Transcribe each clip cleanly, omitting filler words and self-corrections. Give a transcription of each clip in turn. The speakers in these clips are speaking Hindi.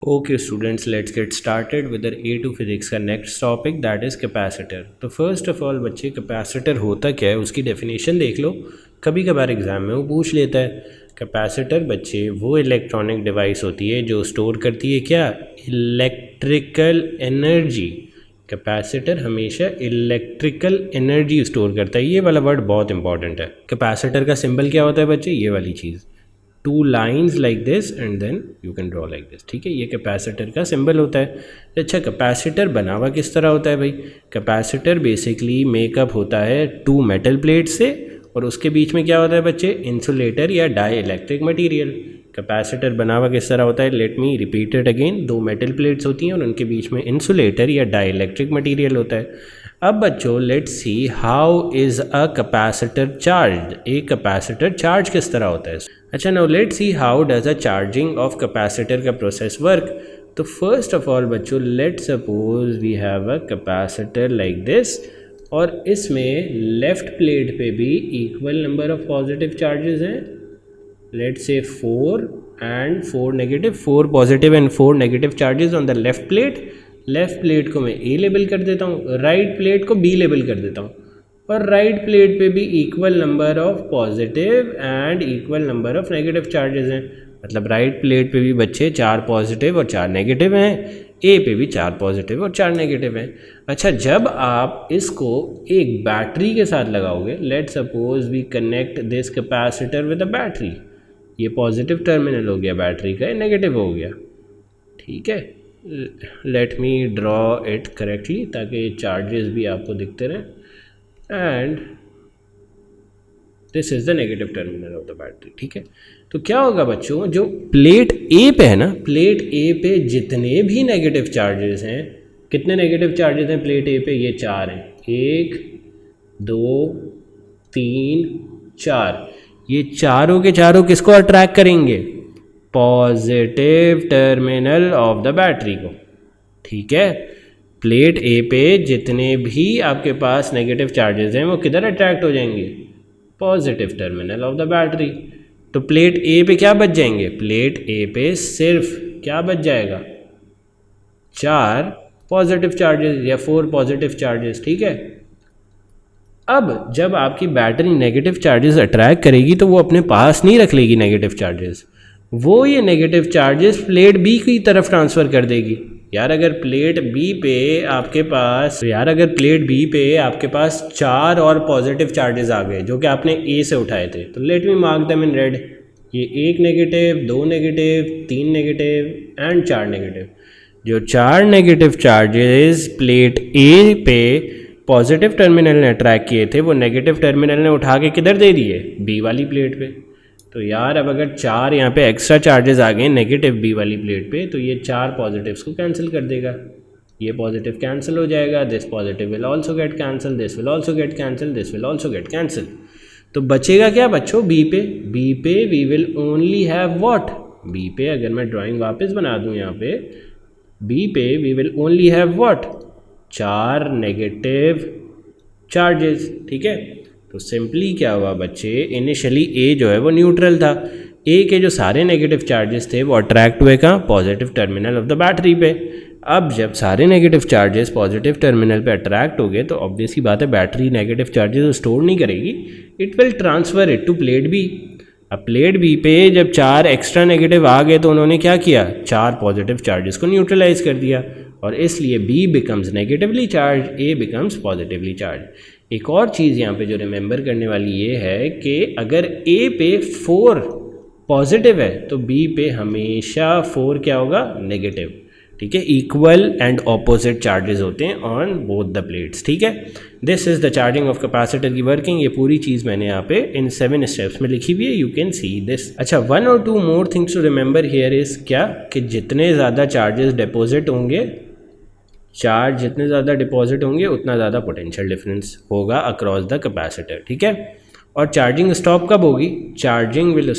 Okay students, let's get started with the A2 physics का next topic that is capacitor। तो first of all बच्चे capacitor होता क्या है उसकी definition देख लो। कभी कभार एग्ज़ाम में वो पूछ लेता है। कैपेसिटर बच्चे वो इलेक्ट्रॉनिक डिवाइस होती है जो स्टोर करती है क्या, इलेक्ट्रिकल एनर्जी। कैपेसिटर हमेशा इलेक्ट्रिकल एनर्जी स्टोर करता है। ये वाला वर्ड बहुत इंपॉर्टेंट है। कैपेसिटर का सिंबल क्या होता है बच्चे, ये वाली चीज़, two lines like this and then you can draw like this. ठीक है, ये कैपेसिटर का सिंबल होता है। अच्छा, कैपेसिटर बना हुआ किस तरह होता है भाई। कैपेसिटर बेसिकली मेकअप होता है टू मेटल प्लेट से, और उसके बीच में क्या होता है बच्चे, इंसुलेटर या डाई इलेक्ट्रिक मटीरियल। कैपेसिटर बना हुआ किस तरह होता है, let me repeat it again. दो मेटल प्लेट्स होती हैं और उनके बीच में इंसुलेटर या डाई इलेक्ट्रिक मटीरियल होता है। अब बच्चों let's see how is a capacitor charge. एक कैपेसिटर चार्ज किस तरह होता है। अच्छा, now let's see how does a charging of capacitor का प्रोसेस वर्क। तो फर्स्ट ऑफ ऑल बच्चों let suppose we have a capacitor like this, और इसमें लेफ्ट प्लेट पे भी equal number of positive charges हैं। Let's say 4 and 4 negative, 4 positive and 4 negative charges on the left plate. Left plate को मैं ए लेबल कर देता हूँ, राइट प्लेट को बी लेबल कर देता हूँ, और राइट प्लेट पे भी equal number of positive and equal number of negative charges हैं। मतलब राइट प्लेट पे भी बच्चे 4 पॉजिटिव और 4 नेगेटिव हैं, ए पे भी 4 पॉजिटिव और 4 नेगेटिव हैं। अच्छा, जब आप इसको एक बैटरी के साथ लगाओगे, let suppose we connect this capacitor with a battery. ये पॉजिटिव टर्मिनल हो गया बैटरी का, नेगेटिव हो गया। ठीक है, let me draw it correctly ताकि चार्जेस भी आपको दिखते रहें। And this is the negative terminal of the battery. ठीक है, तो क्या होगा बच्चों, जो प्लेट ए पे है ना, प्लेट ए पे जितने भी नेगेटिव चार्जेस हैं, कितने नेगेटिव चार्जेस हैं प्लेट ए पे, ये 4 हैं। 1 2 3 4। ये चारों के चारों किसको अट्रैक्ट करेंगे, positive terminal of the battery को। ठीक है, प्लेट ए पे जितने भी आपके पास नेगेटिव चार्जेस हैं वो किधर अट्रैक्ट हो जाएंगे, positive terminal of the battery. तो प्लेट ए पे क्या बच जाएंगे, प्लेट ए पे सिर्फ क्या बच जाएगा, 4 पॉजिटिव चार्जेस या 4 पॉजिटिव चार्जेस। ठीक है, अब जब आपकी बैटरी नेगेटिव चार्जेस अट्रैक्ट करेगी तो वो अपने पास नहीं रख लेगी नेगेटिव चार्जेस, वो ये नेगेटिव चार्जेस प्लेट बी की तरफ ट्रांसफ़र कर देगी। यार अगर प्लेट बी पे आपके पास 4 और पॉजिटिव चार्जेस आ गए जो कि आपने ए से उठाए थे, तो let me mark them in red. ये 1 negative, 2 negative, 3 negative and 4 negative. जो 4 नेगेटिव चार्जेस प्लेट ए पे पॉजिटिव टर्मिनल ने अट्रैक्ट किए थे, वो नेगेटिव टर्मिनल ने उठा के किधर दे दिए, बी वाली प्लेट पे। तो यार अब अगर 4 यहाँ पे एक्स्ट्रा चार्जेस आ गए नेगेटिव बी वाली प्लेट पे, तो ये 4 पॉजिटिव्स को कैंसिल कर देगा। ये पॉजिटिव कैंसिल हो जाएगा, this positive will also get cancel, this will also get cancel, this will also get cancel. तो बचेगा क्या बच्चों, बी पे। बी पे we will only have what, B पे अगर मैं ड्राइंग वापस बना दूँ यहाँ पे, बी पे we will only have what, 4 negative charges. ठीक है, तो सिंपली क्या हुआ बच्चे, इनिशियली ए जो है वो न्यूट्रल था, ए के जो सारे नेगेटिव चार्जेस थे वो अट्रैक्ट हुए कहाँ, positive terminal of the battery पे। अब जब सारे नेगेटिव चार्जेस पॉजिटिव टर्मिनल पे अट्रैक्ट हो गए तो ऑब्वियस ही बात है बैटरी नेगेटिव चार्जेस स्टोर नहीं करेगी, it will transfer it to plate B. अब प्लेट बी पे जब 4 एक्स्ट्रा नेगेटिव आ गए तो उन्होंने क्या किया, 4 पॉजिटिव चार्जेस को न्यूट्रलाइज कर दिया, और इसलिए बी बिकम्स नेगेटिवली चार्ज, ए बिकम्स पॉजिटिवली चार्ज। एक और चीज़ यहाँ पे जो रिमेंबर करने वाली ये है कि अगर ए पे 4 पॉजिटिव है तो बी पे हमेशा 4 क्या होगा, नेगेटिव। ठीक है, इक्वल एंड ऑपोजिट चार्जेस होते हैं ऑन बोथ द प्लेट्स। ठीक है, this is the charging of capacitor की वर्किंग। ये पूरी चीज़ मैंने यहाँ पे इन 7 स्टेप्स में लिखी हुई है, यू कैन सी दिस। अच्छा, 1 or 2 more things to remember here is क्या, कि जितने ज़्यादा चार्जेस डिपॉजिट होंगे, चार्ज जितने ज़्यादा डिपॉजिट होंगे उतना ज़्यादा पोटेंशियल डिफरेंस होगा अक्रॉस द कैपेसिटर। ठीक है, और चार्जिंग स्टॉप कब होगी, चार्जिंग विल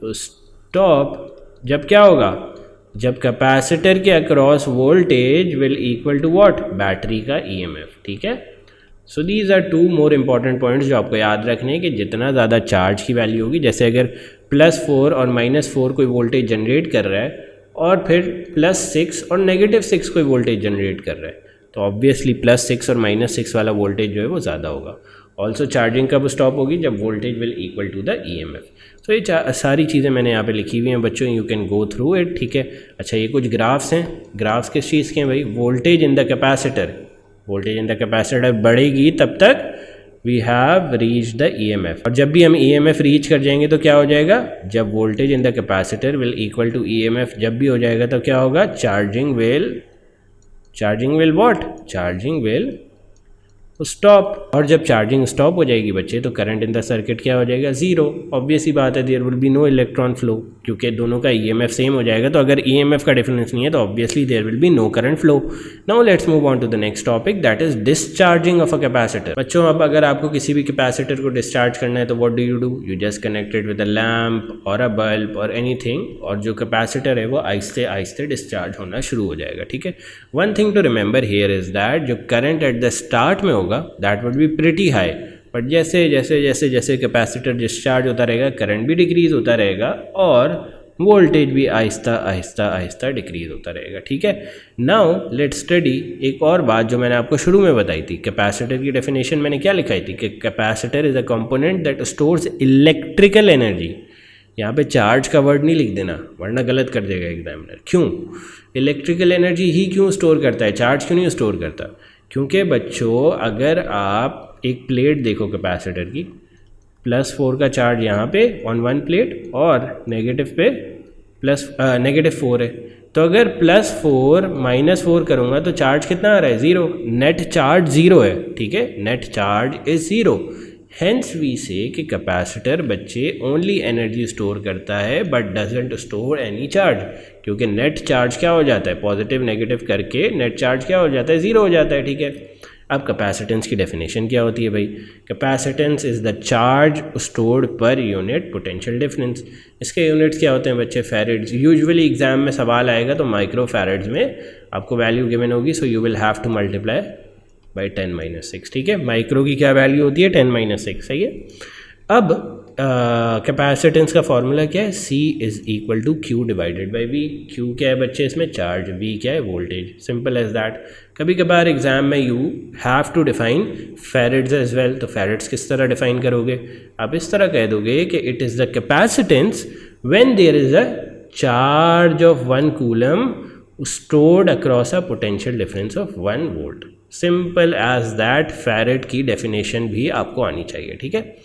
स्टॉप जब क्या होगा, जब कैपेसिटर के across voltage will equal to what, battery का ईएमएफ। ठीक है, so these are two more important points जो आपको याद रखने हैं कि जितना ज़्यादा चार्ज की वैल्यू होगी, जैसे अगर +4 और -4 कोई वोल्टेज जनरेट कर रहा है और फिर +6 और -6 कोई वोल्टेज जनरेट कर रहा है, तो ऑब्वियसली +6 और -6 वाला वोल्टेज जो है वो ज़्यादा होगा। ऑल्सो चार्जिंग कब स्टॉप होगी, जब voltage will equal to the EMF। तो ये सारी चीज़ें मैंने यहाँ पे लिखी हुई हैं बच्चों, you can go through it, ठीक है। अच्छा, ये कुछ ग्राफ्स हैं। ग्राफ्स किस चीज़ के हैं भाई? Voltage in the capacitor. Voltage in the capacitor बढ़ेगी तब तक we have reach the EMF, और जब भी हम EMF रीच कर जाएंगे तो क्या हो जाएगा? जब voltage in the capacitor will equal to EMF जब भी हो जाएगा तो क्या होगा? Charging will what? Charging will stop. और जब चार्जिंग स्टॉप हो जाएगी बच्चे तो करंट इन द सर्किट क्या हो जाएगा? ज़ीरो। ऑब्वियस ही बात है, there will be no electron flow, क्योंकि दोनों का EMF सेम हो जाएगा। तो अगर EMF का डिफरेंस नहीं है तो obviously there will be no current flow. Now let's move on to the next topic, that is discharging of a capacitor. बच्चों, अब अगर आपको किसी भी कैपेसिटर को डिस्चार्ज करना है तो what do? You just connect it with a lamp और अ बल्ब और एनीथिंग, और जो कैपेसिटर है वो आहिस्ते आहिस्ते डिस्चार्ज होना शुरू हो जाएगा, ठीक है। One thing to remember here is that जो करंट एट द स्टार्ट में होगा that would be pretty high, but जैसे जैसे जैसे जैसे कैपेसिटर डिस्चार्ज होता रहेगा करंट भी डिक्रीज होता रहेगा और वोल्टेज भी आहिस्ता आहिस्ता आहिस्ता डिक्रीज होता रहेगा, ठीक है। नाउ लेट्स स्टडी एक और बात जो मैंने आपको शुरू में बताई थी। कैपेसिटर की डेफिनेशन मैंने क्या लिखाई थी कि capacitor is a component that stores electrical energy. यहाँ पे चार्ज का वर्ड नहीं लिख देना वरना गलत कर देगा एग्जामिनर। क्यों? इलेक्ट्रिकल एनर्जी ही क्यों स्टोर करता है, चार्ज क्यों नहीं स्टोर करता? क्योंकि बच्चों अगर आप एक प्लेट देखो कैपेसिटर की, +4 का चार्ज यहाँ पे ऑन वन प्लेट और नेगेटिव पे -4 है, तो अगर +4 -4 करूँगा तो चार्ज कितना आ रहा है? ज़ीरो। नेट चार्ज ज़ीरो है, ठीक है। Net charge is zero. Hence we say कि कैपेसिटर बच्चे ओनली एनर्जी स्टोर करता है but doesn't store any charge, क्योंकि नेट चार्ज क्या हो जाता है? पॉजिटिव नेगेटिव करके नेट चार्ज क्या हो जाता है? ज़ीरो हो जाता है, ठीक है। अब कैपेसिटेंस की डेफिनेशन क्या होती है भाई? Capacitance is the charge stored per unit potential difference. इसके यूनिट्स क्या होते हैं बच्चे? फैरेड्स। यूजुअली एग्जाम में सवाल आएगा तो माइक्रो फैरेड्स में आपको वैल्यू गिवन होगी, सो you will have to multiply by 10-6, ठीक है। माइक्रो की क्या वैल्यू होती है? 10-6, सही है। अब कैपेसिटेंस का फॉर्मूला क्या है? C is equal to Q divided by V। Q क्या है बच्चे इसमें? चार्ज। V क्या है? वोल्टेज। Simple as that. कभी कभार एग्जाम में you have to define farads as well, तो फैरेड्स किस तरह डिफाइन करोगे? आप इस तरह कह दोगे कि it is the capacitance when there is a charge of 1 coulomb stored across a potential difference of 1 volt. Simple as that. Farad की डेफिनेशन भी आपको आनी चाहिए, ठीक है।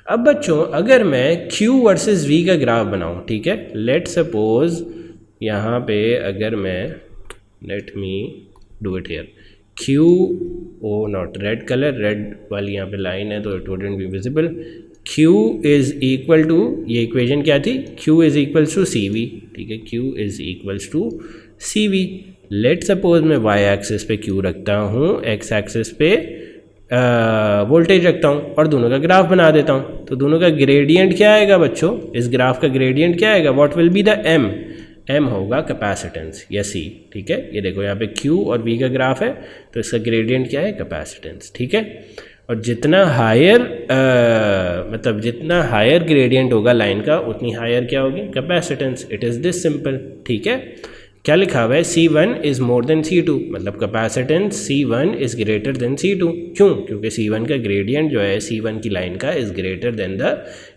अब बच्चों अगर मैं Q वर्सेस V का ग्राफ बनाऊं, ठीक है, लेट सपोज यहाँ पे अगर मैं let me do it here Q, oh not red colour, red वाली यहाँ पे लाइन है तो it wouldn't be visible. Q is equal to, ये इक्वेशन क्या थी? Q is equals to CV, ठीक है। Q is equals to CV। Let suppose मैं Y एक्सिस पे Q रखता हूँ, X एक्सिस पे वोल्टेज रखता हूँ और दोनों का ग्राफ बना देता हूँ, तो दोनों का ग्रेडियंट क्या आएगा बच्चों? इस ग्राफ का ग्रेडियंट क्या आएगा? What will be the M होगा कैपेसिटेंस या C, ठीक है। ये देखो यहाँ पे Q और V का ग्राफ है तो इसका ग्रेडियंट क्या है? कैपेसिटेंस, ठीक है। और जितना हायर मतलब जितना हायर ग्रेडियंट होगा लाइन का उतनी हायर क्या होगी? Capacitance. It is this simple, ठीक है। क्या लिखा हुआ है? C1 is more than C2, मतलब capacitance C1 is greater then C2। क्यों? क्योंकि C1 का ग्रेडियंट जो है C1 की लाइन का is greater than the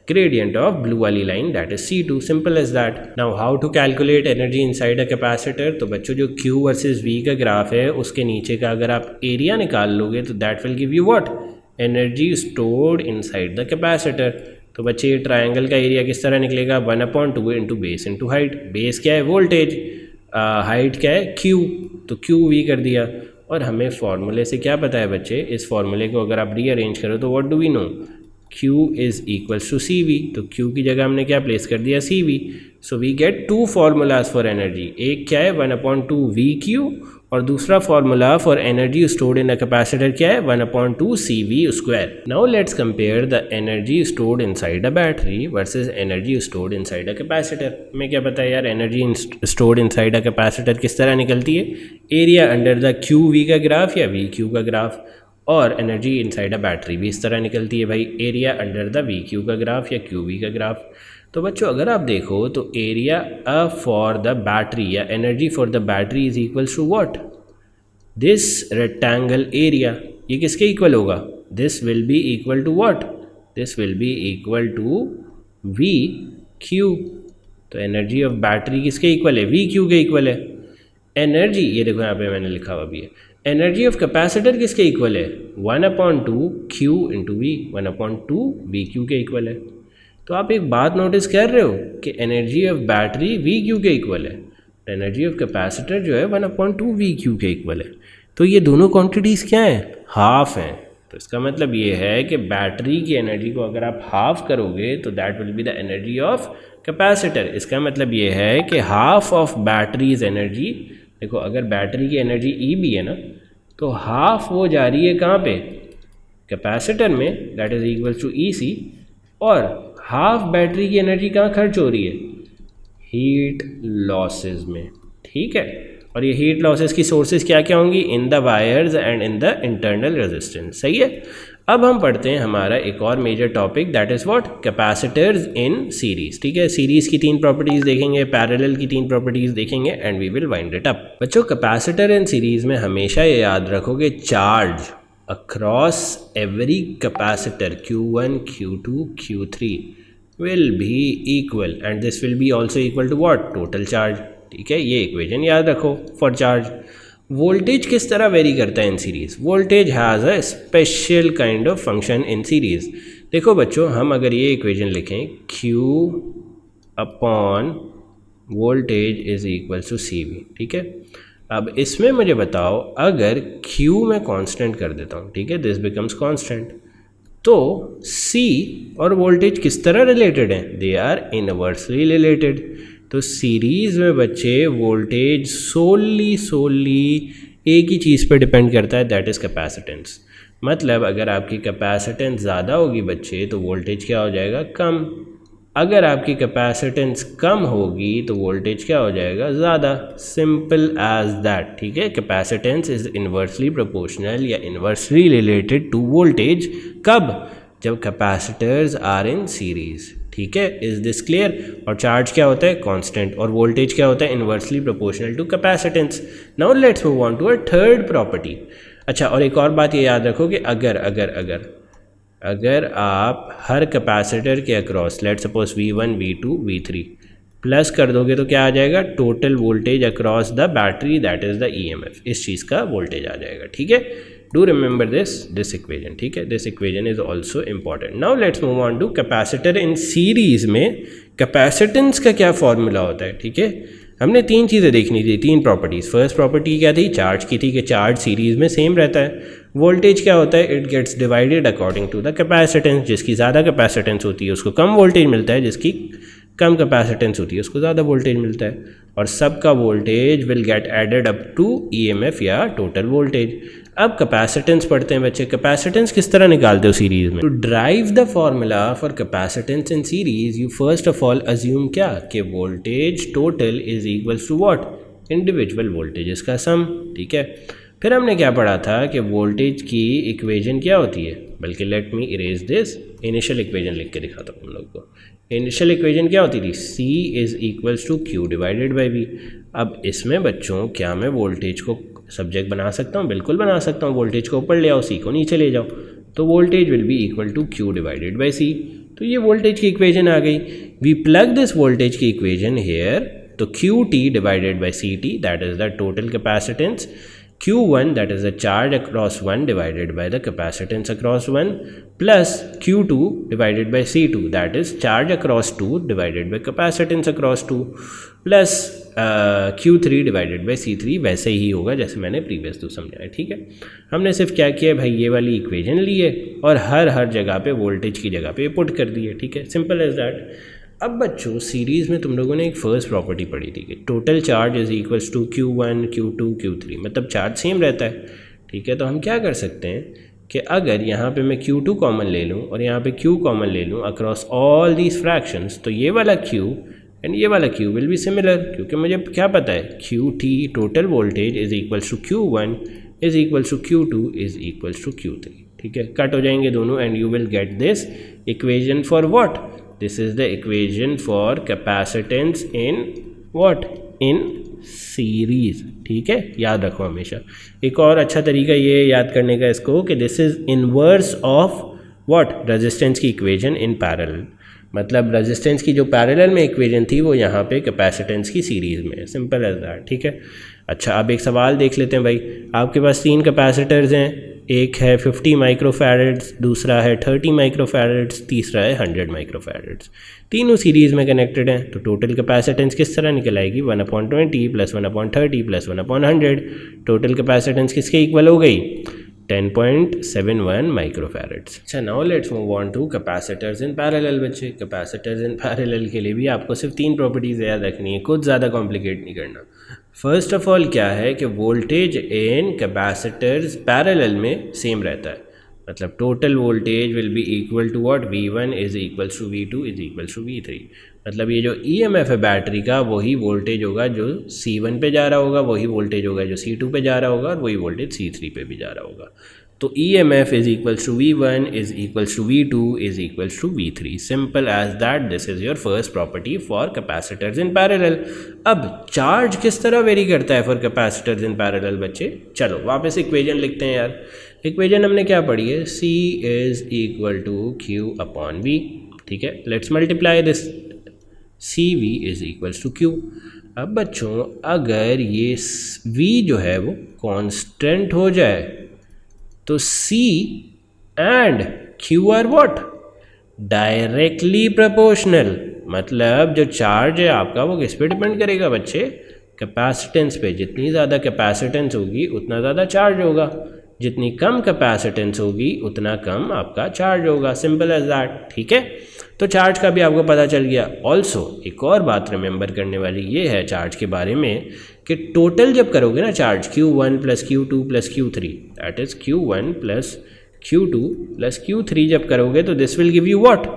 gradient of blue वाली line that is C2। Simple as that. Now how to calculate energy inside a capacitor? तो बच्चों जो Q वर्सेस V का ग्राफ है उसके नीचे का अगर आप एरिया निकाल लोगे तो that will give you what? Energy stored inside the capacitor. तो बच्चे ये ट्रायंगल का एरिया किस तरह निकलेगा? 1/2 into base into height. Base क्या है? वोल्टेज। हाइट क्या है? Q, तो QV कर दिया। और हमें फॉर्मूले से क्या पता है बच्चे? इस फॉर्मूले को अगर आप रीअरेंज करो तो what do we know? Q is equals to CV, तो Q की जगह हमने क्या प्लेस कर दिया? CV। So we get two formulas for energy. एक क्या है? 1/2 VQ और दूसरा formula for energy stored in a capacitor क्या है? 1/2 CV square. Now let's compare the energy stored inside a battery versus energy stored inside a capacitor. हमें क्या पता है यार? Energy stored inside a capacitor किस तरह निकलती है? एरिया अंडर द QV का ग्राफ या VQ का ग्राफ। और एनर्जी इनसाइड अ बैटरी भी इस तरह निकलती है भाई, area under the V Q का ग्राफ या क्यू वी का ग्राफ। तो बच्चों अगर आप देखो तो एरिया फॉर द बैटरी या energy for the battery is equals to what, this rectangle area. ये किसके इक्वल होगा, this will be equal to what, this will be equal to V Q. तो एनर्जी ऑफ बैटरी किसके इक्वल है, वी क्यू के इक्वल है। एनर्जी, ये देखो यहाँ पे मैंने लिखा हुआ भी है, एनर्जी ऑफ कैपेसिटर किसके इक्वल है, 1/2 Q into V, 1/2 V Q के इक्वल है। तो आप एक बात नोटिस कर रहे हो कि energy of battery we Q के इक्वल है, एनर्जी ऑफ कैपेसिटर जो है 1/2 वी क्यू के इक्वल है। तो ये दोनों क्वांटिटीज़ क्या हैं, हाफ हैं। तो इसका मतलब ये है कि बैटरी की एनर्जी को अगर आप हाफ करोगे तो that will be the energy of capacitor. इसका मतलब ये है कि हाफ ऑफ बैटरीज एनर्जी, देखो अगर बैटरी की एनर्जी ई भी है ना, तो हाफ वो जा रही है कहाँ पे, कैपेसिटर में, दैट इज इक्वल टू ई सी, और हाफ बैटरी की एनर्जी कहाँ खर्च हो रही है, हीट लॉसेस में। ठीक है, और ये हीट लॉसेस की सोर्सेज क्या क्या होंगी, in the wires and in the internal resistance. सही है। अब हम पढ़ते हैं हमारा एक और major topic, that is what, capacitors in series. ठीक है, सीरीज की 3 प्रॉपर्टीज़ देखेंगे, पैरेलल की 3 प्रॉपर्टीज़ देखेंगे and we will wind it up. बच्चों कैपेसिटर इन सीरीज में हमेशा ये याद रखोगे, charge across every capacitor Q1, Q2, Q3 will be equal and this will be also equal to what, total charge. ठीक है, ये इक्वेशन याद रखो फॉर चार्ज। वोल्टेज किस तरह वेरी करता है in series, voltage has a special kind of function in series. देखो बच्चों, हम अगर ये इक्वेशन लिखें, Q upon voltage is equal to C V. ठीक है, अब इसमें मुझे बताओ, अगर Q मैं कांस्टेंट कर देता हूँ, ठीक है, दिस बिकम्स कांस्टेंट, तो C और वोल्टेज किस तरह रिलेटेड हैं, दे आर इनवर्सली रिलेटेड। तो सीरीज़ में बच्चे वोल्टेज सोली एक ही चीज़ पे डिपेंड करता है, दैट इज़ कैपेसिटेंस। मतलब अगर आपकी कैपेसिटेंस ज़्यादा होगी बच्चे तो वोल्टेज क्या हो जाएगा, कम। अगर आपकी कैपेसिटेंस कम होगी तो वोल्टेज क्या हो जाएगा, ज़्यादा। Simple as that. ठीक है, कैपेसिटेंस इज़ इन्वर्सली प्रोपोर्शनल या इन्वर्सली रिलेटेड टू वोल्टेज। कब, जब कैपेसिटर्स आर इन सीरीज़। ठीक है, इज दिस क्लियर। और चार्ज क्या होता है, कांस्टेंट, और वोल्टेज क्या होता है, inversely proportional to capacitance. Now let's move on to a third property. अच्छा, और एक और बात ये याद रखो कि अगर आप हर कैपेसिटर के across, let's suppose V1, V2, V3 plus कर दोगे तो क्या आ जाएगा, total voltage across the battery, that is the EMF। इस चीज़ का वोल्टेज आ जाएगा। ठीक है, डू रिमेंबर दिस इक्वेजन। ठीक है, this equation is also important. Now let's move on to capacitor in series में कैपेसिटेंस का क्या फॉर्मूला होता है। ठीक है, हमने 3 चीज़ें देखनी थी, 3 प्रॉपर्टीज़। फर्स्ट प्रॉपर्टी क्या थी, चार्ज की थी, कि चार्ज सीरीज़ में सेम रहता है। वोल्टेज क्या होता है, it gets divided according to the capacitance. जिसकी ज़्यादा कैपेसिटेंस होती है उसको कम वोल्टेज मिलता है, जिसकी कम कैपेसिटेंस होती है उसको ज़्यादा वोल्टेज मिलता है। और सबका voltage will get added up to EMF या टोटल वोल्टेज। अब कैपेसिटेंस पढ़ते हैं बच्चे। कैपेसिटेंस किस तरह निकालते हो सीरीज़ में, to derive the formula for capacitance in series you first of all assume क्या, कि voltage total is equals to what, individual voltages का सम। ठीक है, फिर हमने क्या पढ़ा था कि वोल्टेज की इक्वेशन क्या होती है, बल्कि let me erase this, initial equation लिख के दिखाता हूँ हम लोग को। इनिशियल इक्वेशन क्या होती थी, C is equals to Q divided by V। अब इसमें बच्चों क्या मैं वोल्टेज को सब्जेक्ट बना सकता हूँ, बिल्कुल बना सकता हूँ। वोल्टेज को ऊपर ले आओ, C को नीचे ले जाओ, तो voltage will be equal to Q divided by C। तो ये वोल्टेज की इक्वेशन आ गई। वी प्लग दिस वोल्टेज की इक्वेशन हेयर, तो QT divided by CT, that is the total capacitance. Q1, that is the charge across 1 divided by the capacitance across 1, plus Q2 divided by C2, that is charge across 2 divided by capacitance across 2, plus Q3 divided by C3। वैसे ही होगा जैसे मैंने प्रीवियस तो समझाया। ठीक है, हमने सिर्फ क्या किया भाई, ये वाली इक्वेशन ली है और हर जगह पे वोल्टेज की जगह पे पुट कर दी है। ठीक है, सिंपल एज दैट। अब बच्चों सीरीज़ में तुम लोगों ने एक फर्स्ट प्रॉपर्टी पढ़ी थी कि total charge is equals to Q1, Q2, Q3, मतलब चार्ज सेम रहता है। ठीक है, तो हम क्या कर सकते हैं कि अगर यहाँ पे मैं Q2 कॉमन ले लूँ और यहाँ पे Q कॉमन ले लूँ अक्रॉस ऑल दीज फ्रैक्शंस, तो ये वाला Q एंड ये वाला Q विल बी सिमिलर, क्योंकि मुझे क्या पता है, QT total voltage is equals to Q1 is equals to Q2 is equals to Q3। ठीक है, कट हो जाएंगे दोनों and you will get this equation for what, this is the equation for capacitance in what, in series. ठीक है, याद रखो हमेशा। एक और अच्छा तरीका ये याद करने का इसको कि this is inverse of what, resistance की इक्वेशन इन पैरेलल। मतलब रेजिस्टेंस की जो पैरेलल में इक्वेशन थी वो यहाँ पे कैपेसिटेंस की सीरीज़ में है, सिंपल एज दैट। ठीक है, अच्छा अब एक सवाल देख लेते हैं भाई। आपके पास 3 कैपेसिटर्स हैं, एक है 50 माइक्रोफैरड्स, दूसरा है 30 माइक्रोफैरड्स, तीसरा है 100 माइक्रोफैरड्स। तीनों सीरीज़ में कनेक्टेड हैं, तो टोटल कैपेसिटेंस किस तरह निकल आएगी, 1/20 + 1/30 + 1/100। टोटल कैपेसिटेंस किसके इक्वल हो गई, 10.71 माइक्रोफैरड्स। अच्छा, now let's move on two capacitors in parallel. बच्चे कैपेसिटर्स इन पैरेलल के लिए भी आपको सिर्फ 3 प्रॉपर्टीज़ याद रखनी है, कुछ ज़्यादा कॉम्प्लिकेट नहीं करना। फर्स्ट ऑफ ऑल क्या है कि वोल्टेज इन कैपेसिटर्स पैरेलल में सेम रहता है। मतलब total voltage will be equal to what, V1 is equals to V2 is equals to V3। मतलब ये जो EMF है बैटरी का, वही वोल्टेज होगा जो C1 पे जा रहा होगा, वही वोल्टेज होगा जो C2 पे जा रहा होगा, और वही वोल्टेज C3 पे भी जा रहा होगा। तो EMF is equals to V1 is equals to V2 is equals to V3। Simple as that, this is your first property for capacitors in parallel. अब चार्ज किस तरह वेरी करता है फॉर कैपेसिटर्स इन पैरेलल बच्चे, चलो वापस इक्वेशन लिखते हैं यार। इक्वेशन हमने क्या पढ़ी है, C is equal to Q/V। ठीक है, let's multiply this, CV is equals to Q। अब बच्चों अगर ये V जो है वो कांस्टेंट हो जाए तो C and Q are what, directly proportional. मतलब जो चार्ज है आपका वो किस पे डिपेंड करेगा बच्चे, कैपेसिटेंस पे। जितनी ज़्यादा कैपेसिटेंस होगी उतना ज़्यादा चार्ज होगा, जितनी कम कैपेसिटेंस होगी उतना कम आपका चार्ज होगा, सिंपल एज दैट। ठीक है, तो चार्ज का भी आपको पता चल गया। ऑल्सो एक और बात रिमेंबर करने वाली ये है चार्ज के बारे में कि टोटल जब करोगे ना charge, Q1 + Q2 + Q3, that is Q1 + Q2 + Q3 जब करोगे तो this will give you what,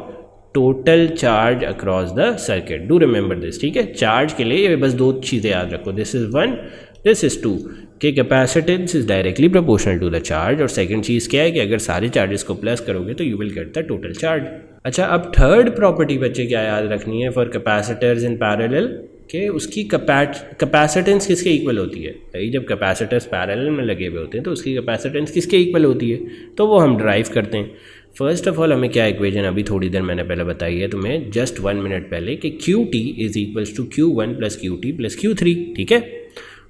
total charge across the circuit. Do remember this. ठीक है, चार्ज के लिए ये बस 2 चीज़ें याद रखो, दिस इज़ 1, दिस इज़ 2, कि capacitance is directly proportional to the charge. और सेकंड चीज़ क्या है कि अगर सारे चार्जेस को प्लस करोगे तो you will get the total charge. अच्छा, अब थर्ड प्रॉपर्टी बच्चे क्या याद रखनी है फॉर कैपेसिटर्स इन पैरेलल, कि उसकी कैपेसिटेंस किसके इक्वल होती है। भाई जब कैपेसिटर्स पैरेलल में लगे हुए होते हैं तो उसकी कैपेसिटेंस किसके इक्वल होती है, तो वो हम ड्राइव करते हैं। फर्स्ट ऑफ ऑल हमें क्या इक्वेशन अभी थोड़ी देर मैंने पहले बताई है तुम्हें, जस्ट 1 मिनट पहले, कि QT is equals to Q1 + QT + Q3। ठीक है,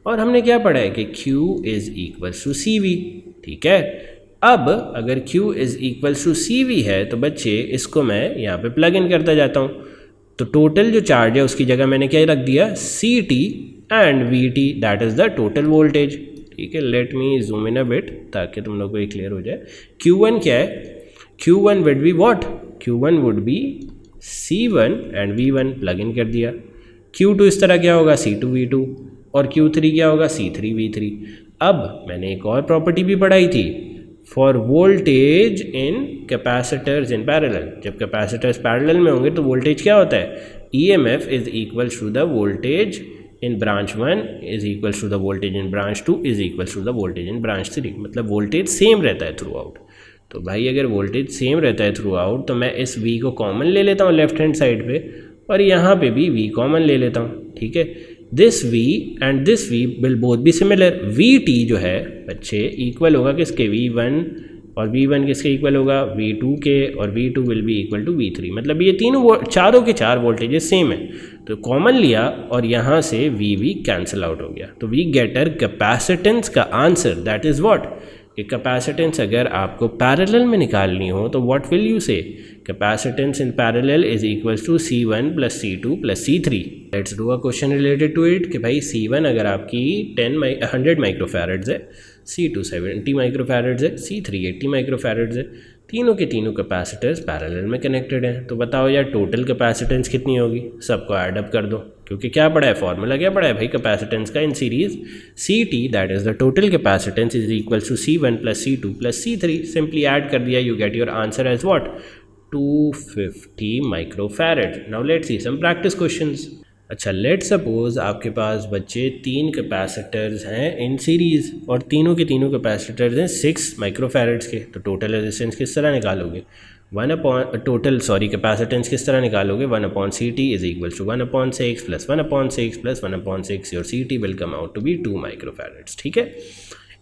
और हमने क्या पढ़ा है कि Q is equals to CV। ठीक है, अब अगर Q is equals to CV है तो बच्चे इसको मैं यहाँ पे प्लग इन करता जाता हूँ। तो टोटल जो चार्ज है उसकी जगह मैंने क्या रख दिया, CT and VT, that is the total voltage. ठीक है, let me zoom in a bit ताकि तुम लोग को ये क्लियर हो जाए। Q1 क्या है, Q1 would be what, Q1 would be C1 and V1, plug in कर दिया। Q2 इस तरह क्या होगा, C2 V2, और Q3 क्या होगा, C3 V3। अब मैंने एक और प्रॉपर्टी भी पढ़ाई थी for voltage in capacitors in parallel. जब कैपेसिटर्स पैरेलल में होंगे तो वोल्टेज क्या होता है, EMF is equals to the voltage in branch 1 is equals to the voltage in branch 2 is equals to the voltage in branch 3। मतलब वोल्टेज सेम रहता है थ्रू आउट। तो भाई अगर वोल्टेज सेम रहता है थ्रू आउट तो मैं इस V को कॉमन ले लेता हूँ लेफ्ट हैंड साइड पे, और यहाँ पे भी V कॉमन ले लेता हूँ। ठीक है, this V and this V will both be similar. VT जो है बच्चे इक्वल होगा किसके, V1, और V1 किसके इक्वल होगा, V2 के, और V2 will be equal to V3। मतलब ये तीनों चारों के चार वोल्टेजेस सेम है, तो कॉमन लिया और यहाँ से V कैंसिल आउट हो गया। तो वी गेट अर कैपेसिटेंस का आंसर, दैट इज़ व्हाट, कि कैपेसिटेंस अगर आपको पैरेलल में निकालनी हो तो what will you say, capacitance in parallel is equals to C1 + C2 + C3। Let's do a question related to it कि भाई C1 अगर आपकी 100 माइक्रोफैरड्स है, C2 70 माइक्रोफैरड्स है, C3 80 माइक्रोफैरड्स है, तीनों के तीनों कैपेसिटर्स पैरेलल में कनेक्टेड हैं। तो बताओ यार टोटल कैपेसिटेंस कितनी होगी, सबको ऐड अप कर दो, क्योंकि क्या पड़ा है, फॉर्मूला क्या पड़ा है भाई कैपेसिटेंस का in series, CT that is the total capacitance is equals to C1 + C2 + C3। Simply add कर दिया, you get your answer as what, 250 microfarad. Now let's see some practice questions. अच्छा, लेट सपोज आपके पास बच्चे 3 कैपेसिटर्स हैं इन सीरीज़ और तीनों के तीनों कैपेसिटर्स हैं 6 माइक्रोफैरड्स के। तो टोटल रेजिस्टेंस किस तरह निकालोगे? कैपेसिटेंस किस तरह निकालोगे? 1/CT is equal to 1/6 plus 1/6 plus 1/6 your CT will come out to be 2 microfarads. ठीक है,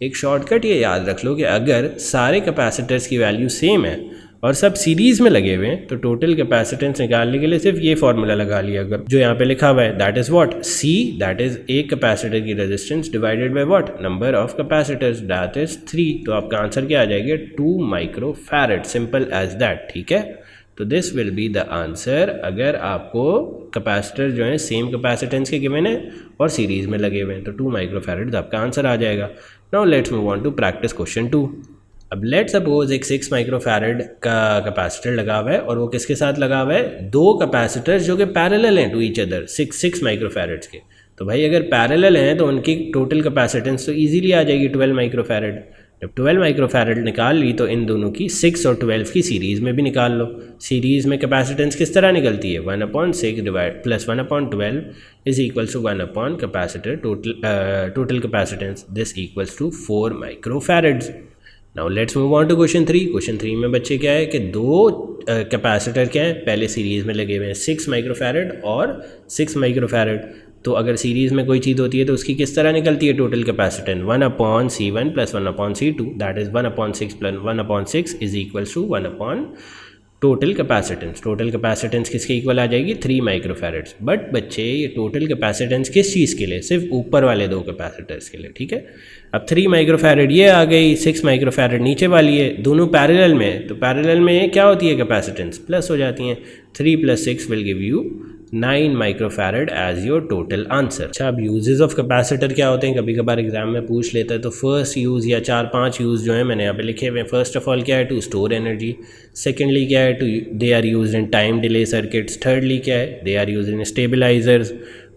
एक शॉर्टकट ये याद रख लो कि अगर सारे कैपेसिटर्स की वैल्यू सेम है और सब सीरीज़ में लगे हुए हैं तो टोटल कैपेसिटेंस निकालने के लिए सिर्फ ये फॉर्मूला लगा लिया अगर जो यहाँ पे लिखा हुआ है, that is what? C, that is एक कैपेसिटर की resistance divided by what? Number of capacitors, that is 3। तो आपका आंसर क्या आ जाएगा? 2 माइक्रोफैरड, सिंपल एज दैट। ठीक है, तो this will be the answer अगर आपको कैपेसिटर जो है सेम कैपेसिटेंस के गिवन है और सीरीज़ में लगे हुए हैं तो 2 माइक्रोफैरड आपका आंसर आ जाएगा। Now let's move on to practice question 2। अब लेट सपोज एक 6 माइक्रोफैरड का कैपेसिटर लगा हुआ है और वो किसके साथ लगा हुआ है? 2 कैपेसिटर्स जो कि पैरेलल हैं टू ईच अदर, 6 माइक्रोफैरड्स के। तो भाई अगर पैरेलल हैं तो उनकी टोटल कैपेसिटेंस तो ईजिली आ जाएगी 12 माइक्रोफैरड। जब 12 माइक्रोफैरड निकाल ली तो इन दोनों की 6 और 12 की सीरीज़ में भी निकाल लो। सीरीज़ में कैपेसिटेंस किस तरह निकलती है? 1/6 divide plus 1/12 is equals to 1 capacitor total capacitance, this equals to 4 microfarads. Now let's move on to question 3। Question 3 में बच्चे क्या है कि 2 कैपेसिटर क्या है पहले सीरीज़ में लगे हुए हैं, 6 माइक्रोफैरड और 6 माइक्रोफैरड। तो अगर सीरीज़ में कोई चीज़ होती है तो उसकी किस तरह निकलती है total capacitance? 1/C1 plus 1/C2, that is 1/6 plus 1/6 is equals to 1 total capacitance. Total capacitance किसके इक्वल आ जाएगी? 3 माइक्रोफैरड्स। बट बच्चे ये टोटल कैपेसिटेंस किस चीज़ के लिए? सिर्फ ऊपर वाले 2 कैपेसिटर्स के लिए। ठीक है, अब 3 माइक्रोफैरड ये आ गई, 6 माइक्रोफैरड नीचे वाली है, दोनों पैरेलल में है। तो पैरेलल में क्या होती है कैपेसिटेंस? प्लस हो जाती हैं। 3 + 6 will give you 9 microfarad as your total answer. अच्छा, अब यूजेस ऑफ कैपेसिटर क्या होते हैं? कभी कभार एग्जाम में पूछ लेता है। तो फर्स्ट यूज़ या 4-5 यूज़ जो है मैंने यहाँ पे लिखे हुए हैं। फर्स्ट ऑफ ऑल क्या है? To store energy. सेकेंडली क्या है? They are use in time delay circuits. Thirdly क्या है? They are use in stabilisers.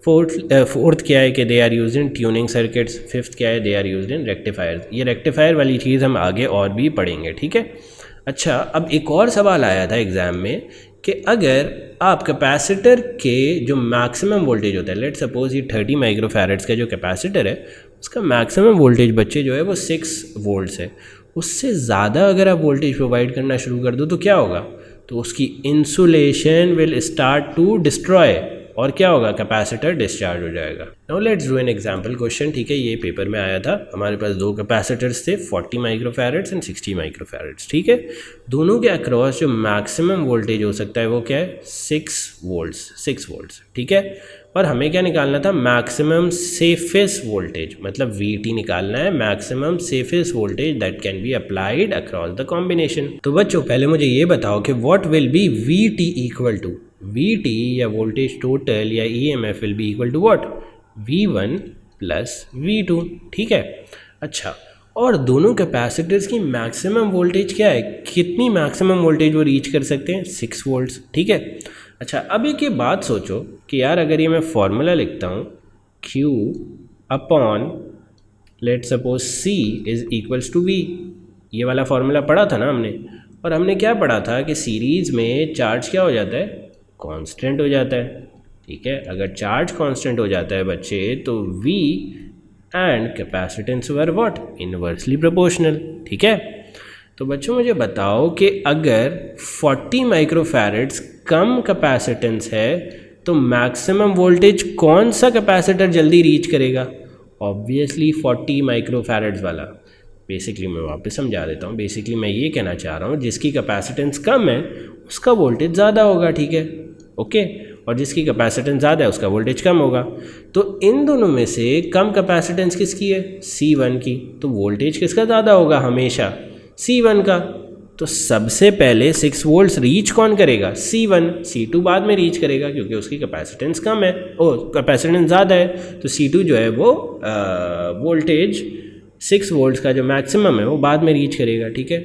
Fourth क्या है कि they are use in tuning circuits. Fifth क्या है? They are use in rectifiers. ये रेक्टिफायर वाली चीज़ हम आगे और भी पढ़ेंगे। ठीक है, अच्छा, अब एक और सवाल आया था एग्ज़ाम में कि अगर आप कैपेसिटर के जो मैक्सिमम वोल्टेज होता है, लेट सपोज ये 30 माइक्रोफैरड्स का जो कैपेसिटर है उसका मैक्सिमम वोल्टेज बच्चे जो है वो 6 वोल्ट्स है, उससे ज़्यादा अगर आप वोल्टेज प्रोवाइड करना शुरू कर दो तो क्या होगा? तो उसकी insulation will start to destroy और क्या होगा? कैपेसिटर डिस्चार्ज हो जाएगा। Now let's do an example question. ठीक है, ये पेपर में आया था। हमारे पास 2 कैपेसिटर्स थे 40 माइक्रोफैरड्स एंड 60 माइक्रोफैरड्स। ठीक है, दोनों के अक्रॉस जो मैक्सिमम वोल्टेज हो सकता है वो क्या है? 6 वोल्ट्स। ठीक है, और हमें क्या निकालना था? मैक्सिमम सेफेस्ट वोल्टेज, मतलब VT निकालना है, maximum safest voltage that can be applied across the combination. तो बच्चों पहले मुझे ये बताओ कि what will be VT equal to? VT या वोल्टेज टोटल या EMF will be equal to what? V1 plus V2। ठीक है, अच्छा, और दोनों कैपेसिटर्स की मैक्सिमम वोल्टेज क्या है? कितनी मैक्सिमम वोल्टेज वो रीच कर सकते हैं? 6 वोल्ट्स। ठीक है, अच्छा, अब एक ये बात सोचो कि यार अगर ये मैं फॉर्मूला लिखता हूँ Q upon let suppose C is equals to V, ये वाला फॉर्मूला पढ़ा था ना हमने, और हमने क्या पढ़ा था कि सीरीज़ में चार्ज क्या हो जाता है? कांस्टेंट हो जाता है। ठीक है, अगर चार्ज कांस्टेंट हो जाता है बच्चे तो V and capacitance were what? Inversely proportional. ठीक है, तो बच्चों मुझे बताओ कि अगर 40 माइक्रोफैरड्स कम कैपेसिटेंस है तो मैक्सिमम वोल्टेज कौन सा कैपेसिटर जल्दी रीच करेगा? ऑब्वियसली 40 माइक्रोफैरड्स वाला। बेसिकली मैं वापस समझा देता हूँ। बेसिकली मैं ये कहना चाह रहा हूँ जिसकी कैपेसिटेंस कम है उसका वोल्टेज ज़्यादा होगा। ठीक है, ओके, और जिसकी कैपेसिटेंस ज़्यादा है उसका वोल्टेज कम होगा। तो इन दोनों में से कम कैपेसिटेंस किसकी है? C1 की। तो वोल्टेज किसका ज़्यादा होगा? हमेशा C1 का। तो सबसे पहले 6 वोल्ट्स रीच कौन करेगा? C1। C2 बाद में रीच करेगा क्योंकि उसकी कैपेसिटेंस कम है, कैपेसिटेंस ज़्यादा है। तो C2 जो है वो वोल्टेज 6 वोल्ट्स का जो मैक्सिमम है वो बाद में रीच करेगा। ठीक है,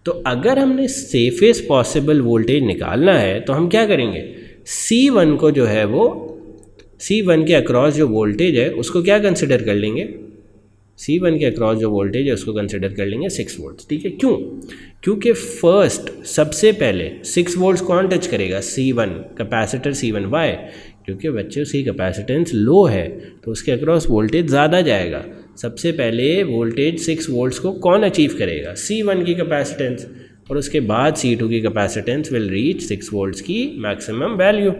तो अगर हमने सेफेस्ट पॉसिबल वोल्टेज निकालना है तो हम क्या करेंगे? C1 को जो है वो C1 के अक्रॉस जो वोल्टेज है उसको क्या कंसिडर कर लेंगे? C1 के अक्रॉस जो वोल्टेज है उसको कंसिडर कर लेंगे 6 वोल्ट्स। ठीक है, क्यों? क्योंकि फर्स्ट सबसे पहले 6 वोल्ट्स कौन टच करेगा? C1, capacitor C1। वाई? क्योंकि बच्चे उसकी कैपेसिटेंस लो है तो उसके अक्रॉस वोल्टेज ज़्यादा जाएगा। सबसे पहले वोल्टेज 6 वोल्ट्स को कौन अचीव करेगा? C1 की कैपेसिटेंस, और उसके बाद C2 की कैपेसिटेंस विल रीच 6 वोल्ट्स की मैक्सिमम वैल्यू।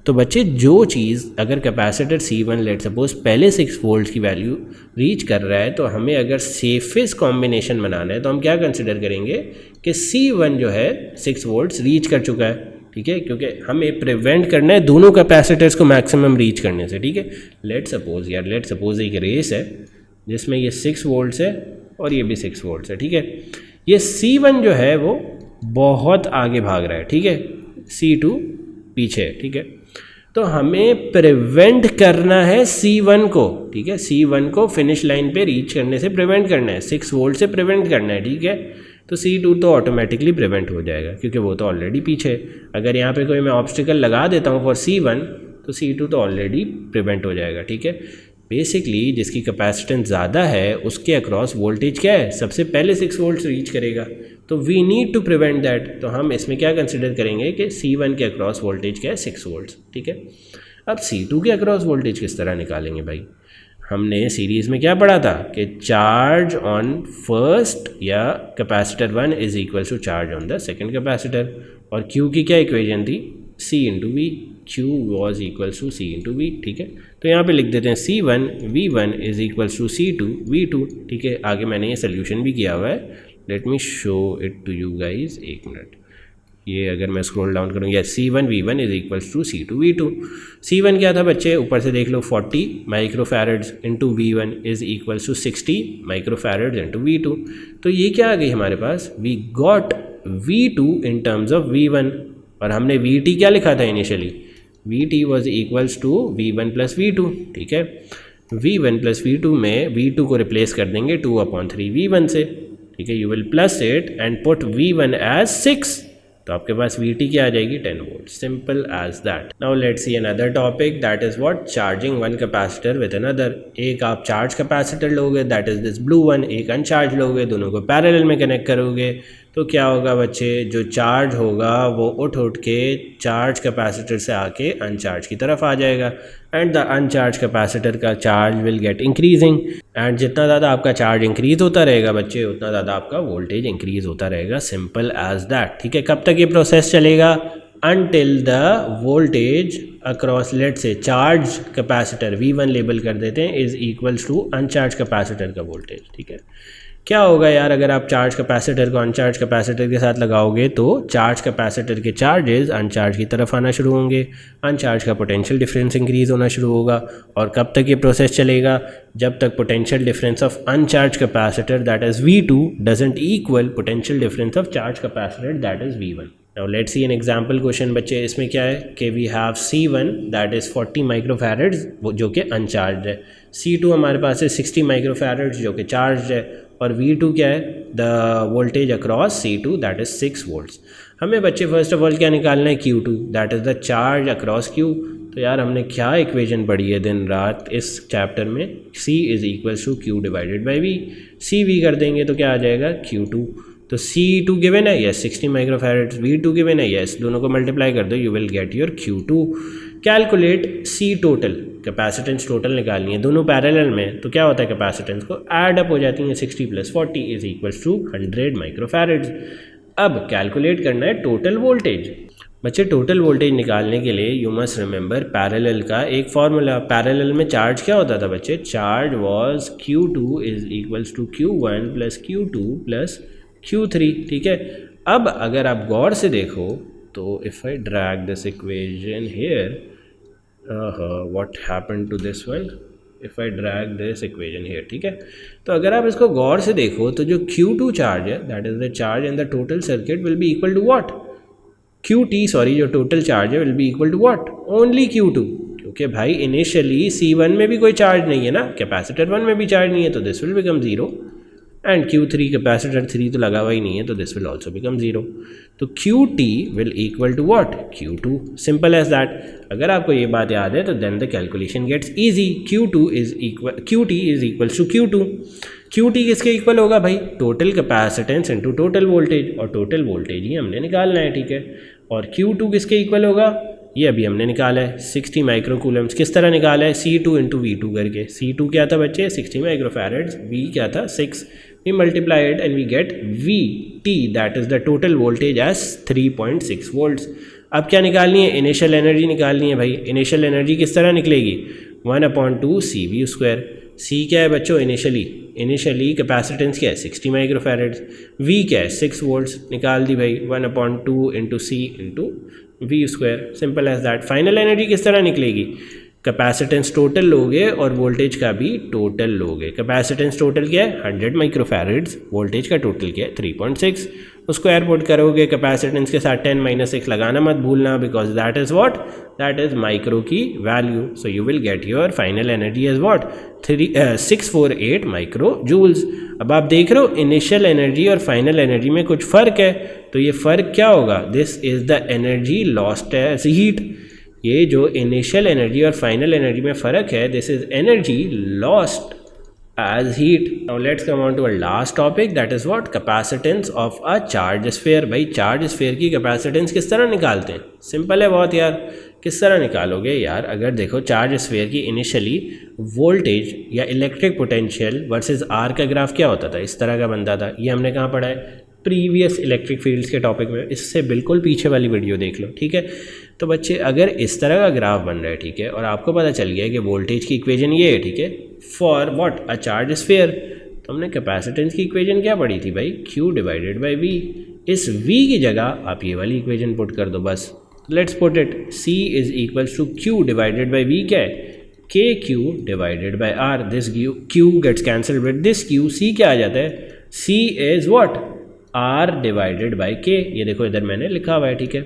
तो बच्चे जो चीज़ अगर कैपेसिटर C1 लेट सपोज पहले 6 वोल्ट्स की वैल्यू रीच कर रहा है, तो हमें अगर सेफेस्ट कॉम्बिनेशन बनाना है तो हम क्या कंसिडर करेंगे कि C1 जो है 6 वोल्ट्स रीच कर चुका है, ठीक है, क्योंकि हमें प्रिवेंट करना है दोनों कैपेसिटर्स को मैक्सिमम रीच करने से, ठीक है। लेट सपोज एक रेस है जिसमें ये 6 वोल्ट्स है और ये भी 6 वोल्ट्स है, ठीक है। ये C1 जो है वो बहुत आगे भाग रहा है, ठीक है, C2 पीछे है, ठीक है। तो हमें प्रिवेंट करना है C1 को, ठीक है, C1 को फिनिश लाइन पे रीच करने से प्रिवेंट करना है, 6 वोल्ट से प्रिवेंट करना है, ठीक है। तो C2 तो ऑटोमेटिकली प्रिवेंट हो जाएगा क्योंकि वो तो ऑलरेडी पीछे है। अगर यहाँ पे कोई मैं ऑब्स्टिकल लगा देता हूँ फॉर C1 तो C2 तो ऑलरेडी प्रिवेंट हो जाएगा, ठीक है। बेसिकली जिसकी कैपेसिटेंस ज़्यादा है उसके अक्रॉस वोल्टेज क्या है? सबसे पहले 6 वोल्ट्स रीच करेगा, तो we need to prevent that. तो हम इसमें क्या कंसिडर करेंगे कि C1 के अक्रॉस वोल्टेज क्या है? 6 वोल्ट्स, ठीक है। अब C2 के अक्रॉस वोल्टेज किस तरह निकालेंगे भाई? हमने सीरीज़ में क्या पढ़ा था कि चार्ज ऑन फर्स्ट या capacitor 1 is equal to charge on the second capacitor, और Q की क्या इक्वेशन थी? C into V, Q was equals to C into V, ठीक है। तो यहाँ पे लिख देते हैं C1 V1 is equals to C2 V2, ठीक है। आगे मैंने ये सोल्यूशन भी किया हुआ है, let me show it to you guys, एक मिनट। ये अगर मैं स्क्रॉल डाउन करूँ, या C1 V1 is equals to C2 V2। C1 क्या था बच्चे? ऊपर से देख लो 40 microfarads into V1 is equals to 60 microfarads into V2। तो ये क्या आ गई हमारे पास? We got V2 in terms of V1, और हमने VT क्या लिखा था initially? VT was equals to V1 plus V2, ठीक है। V1 प्लस V2 में V2 को रिप्लेस कर देंगे 2/3 V1 से, ठीक है। You will plus it and put V1 as 6, तो आपके पास VT क्या आ जाएगी? 10 volt, simple as that. Now let's see another topic, that is what? Charging one capacitor with another. एक आप चार्ज कैपेसिटर लोगे, that is this blue one, एक अनचार्ज लोगे, दोनों को पैरेलल में कनेक्ट करोगे, तो क्या होगा बच्चे? जो चार्ज होगा वो उठ के चार्ज कैपेसिटर से आके अनचार्ज की तरफ आ जाएगा, एंड द अनचार्ज कैपेसिटर का charge will get increasing, and जितना ज़्यादा आपका चार्ज इंक्रीज होता रहेगा बच्चे, उतना ज़्यादा आपका वोल्टेज इंक्रीज होता रहेगा, सिंपल एज दैट, ठीक है। कब तक ये प्रोसेस चलेगा? Until the voltage across, let say charge capacitor V1 label कर देते हैं, is equals to uncharge capacitor का वोल्टेज, ठीक है। क्या होगा यार अगर आप चार्ज कैपेसिटर को अनचार्ज कैपेसिटर के साथ लगाओगे, तो चार्ज कैपेसिटर के चार्जेस अनचार्ज की तरफ आना शुरू होंगे, अनचार्ज का पोटेंशियल डिफरेंस इंक्रीज होना शुरू होगा। और कब तक ये प्रोसेस चलेगा? जब तक potential difference of uncharge capacitor that is V2 doesn't equal potential difference of charge capacitor that is V1। Now let's see an example question बच्चे। इसमें क्या है कि we have C1 that is 40 microfarads जो कि अनचार्ज है, C2 हमारे पास है 60 माइक्रोफैरड्स जो कि चार्ज है, और V2 क्या है? The voltage across C2 that is 6 volts. हमें बच्चे फर्स्ट ऑफ ऑल क्या निकालना है? Q2 that is the charge across Q। तो यार हमने क्या इक्वेशन पढ़ी है दिन रात इस चैप्टर में? C is equals to Q divided by V। CV कर देंगे तो क्या आ जाएगा? Q2। तो C2 गिवन है, यस 60 माइक्रोफैरड्स, V2 गिवन है, यस, दोनों को मल्टीप्लाई कर दो, you will get your Q2। Calculate C total, capacitance total निकालनी है, दोनों पैरेलल में, तो क्या होता है? कैपेसिटेंस को ऐड अप हो जाती है, 60 प्लस 40 इज इक्वल्स टू 100 माइक्रोफैरड्स। अब कैलकुलेट करना है टोटल वोल्टेज। बच्चे टोटल वोल्टेज निकालने के लिए यू मस्ट रिमेंबर पैरेलल का एक फार्मूला। पैरेलल में चार्ज क्या होता था बच्चे? Charge was Q2 is equals to Q1 plus Q2 plus Q3, ठीक है। अब अगर आप गौर से देखो तो if I drag this equation here, what happened to this one? If I drag this equation here, ठीक है। तो अगर आप इसको गौर से देखो तो जो Q2 चार्ज है that is the charge in the total circuit will be equal to what? QT, sorry, जो टोटल चार्ज है will be equal to what? Only Q2, क्योंकि भाई इनिशियली C1 में भी कोई चार्ज नहीं है ना, कैपेसिटर 1 में भी चार्ज नहीं है, तो this will become 0, and Q3 capacitor 3 तो लगा हुआ ही नहीं है, तो दिस विल ऑल्सो बिकम 0। तो QT will equal to what? Q2, simple as that. अगर आपको ये बात याद है तो then the calculation gets easy. QT is equals to Q2। QT किसके इक्वल होगा भाई? Total capacitance into total voltage, और टोटल वोल्टेज ही हमने निकालना है, ठीक है। और Q2 किसके इक्वल होगा? ये अभी हमने निकाला है 60 माइक्रो कूलम्स। किस तरह निकाला है? C2 इंटू V2 करके। C2 क्या था बच्चे? 60 माइक्रो फैरेड्स। V क्या था? 6। We multiply it and we get VT, that is the total voltage as 3.6 volts. अब क्या निकालनी है? इनिशियल एनर्जी निकालनी है भाई। इनिशियल एनर्जी किस तरह निकलेगी? 1/2 CV²। C क्या है बच्चों? इनिशियली कैपेसिटेंस क्या है? 60 माइक्रो फैरेड्स। V क्या है? 6 वोल्ट्स। निकाल दी भाई, 1/2 into C into V²। Simple as that. Final energy किस तरह निकलेगी? कैपेसिटेंस टोटल लोगे और वोल्टेज का भी टोटल लोगे। कैपेसिटेंस टोटल क्या है? 100 माइक्रो फैरेड्स। वोल्टेज का टोटल क्या है? 3.6। उसको एयरपोर्ट करोगे कैपेसिटेंस के साथ 10 - 6 लगाना मत भूलना, because that is what? That is micro की value. So you will get your final energy as what? 648 micro joules. अब आप देख रहे हो इनिशियल एनर्जी और फाइनल एनर्जी में कुछ फ़र्क है, तो ये फ़र्क क्या होगा? This is the energy lost as heat. ये जो इनिशियल एनर्जी और फाइनल एनर्जी में फ़र्क है, this is energy lost as heat. Now let's come on to our last topic, that is what? Capacitance of a charge sphere. भाई चार्ज स्फेयर की कैपेसिटेंस किस तरह निकालते हैं? सिंपल है बहुत यार। किस तरह निकालोगे यार? अगर देखो चार्ज स्फेयर की इनिशियली वोल्टेज या इलेक्ट्रिक पोटेंशियल वर्सेस आर का ग्राफ क्या होता था? इस तरह का बनता था। ये हमने कहाँ पढ़ा है? प्रीवियस इलेक्ट्रिक फील्ड्स के टॉपिक में। इससे बिल्कुल पीछे वाली वीडियो देख लो, ठीक है। तो बच्चे अगर इस तरह का ग्राफ बन रहा है, ठीक है, और आपको पता चल गया कि वोल्टेज की इक्वेशन ये है, ठीक है, for what? A charge sphere, तो हमने कैपेसिटेंस की इक्वेशन क्या पढ़ी थी भाई? Q divided by V। इस V की जगह आप ये वाली इक्वेशन पुट कर दो बस। Let's put it. C is equals to Q divided by V क्या है? KQ divided by R। This Q gets cancel with this Q। C क्या आ जाता है? C is what? R divided by K। ये देखो इधर मैंने लिखा हुआ है, ठीक है।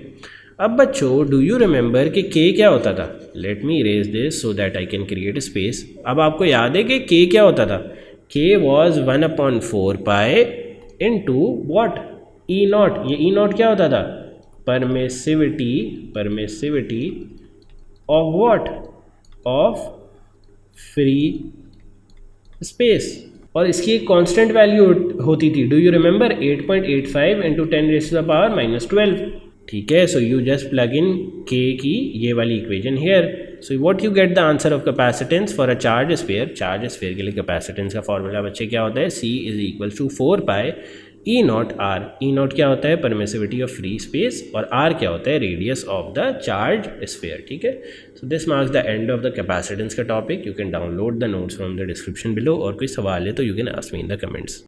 अब बच्चों डू यू रिमेंबर कि K क्या होता था? Let me erase this so that I can create space. अब आपको याद है कि K क्या होता था? K was 1/4 pi into what? E0। ये E0 क्या होता था? Permittivity of what? Of free space. और इसकी एक कांस्टेंट वैल्यू होती थी, डू यू रिमेंबर? 8.85 इंटू 10⁻⁻12। ठीक है। So you just plug in K की ये वाली equation hair. So what you get the answer of capacitance for a charge sphere. Charge sphere के लिए कैपेसिटेंस का फॉर्मूला बच्चे क्या होता है? C is equal to 4 pi E0 R। E0 क्या होता है? Permittivity of free space. और R क्या होता है? Radius of the charge sphere. ठीक है। So this marks the end of the capacitance का topic. You can download the notes from the description below. और कोई सवाल है तो you can ask me in the comments.